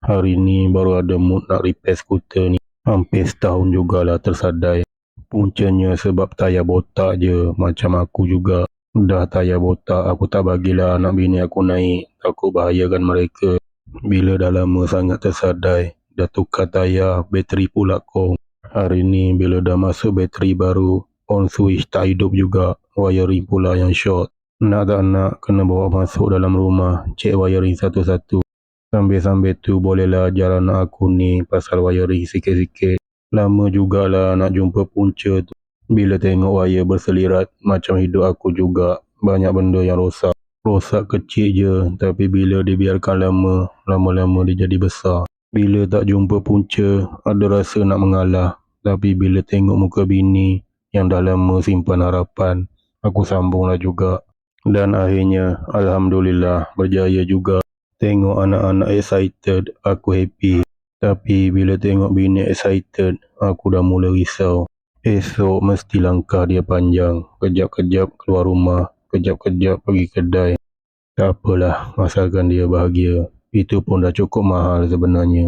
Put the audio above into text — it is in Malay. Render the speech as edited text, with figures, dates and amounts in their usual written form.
Hari ni baru ada mood nak repair skuter ni. Hampir setahun jugalah tersadai. Puncanya sebab tayar botak je, macam aku juga. Dah tayar botak, aku tak bagilah anak bini aku naik. Takut bahayakan mereka. Bila dah lama sangat tersadai, dah tukar tayar, bateri pula kong. Hari ni bila dah masuk bateri baru, on switch tak hidup juga. Wiring pula yang short. Nak tak nak, kena bawa masuk dalam rumah, cek wiring satu-satu. Sambil-sambil tu bolehlah ajar anak aku ni pasal wiring sikit-sikit. Lama jugalah nak jumpa punca tu. Bila tengok wire berselirat, macam hidup aku juga. Banyak benda yang rosak. Rosak kecil je, tapi bila dibiarkan lama, lama-lama dia jadi besar. Bila tak jumpa punca, ada rasa nak mengalah. Tapi bila tengok muka bini yang dah lama simpan harapan, aku sambunglah juga. Dan akhirnya, Alhamdulillah, berjaya juga. Tengok anak-anak excited, aku happy. Tapi bila tengok bini excited, aku dah mula risau. Esok mesti langkah dia panjang. Kejap-kejap keluar rumah, kejap-kejap pergi kedai. Tak apalah, asalkan dia bahagia. Itu pun dah cukup mahal sebenarnya.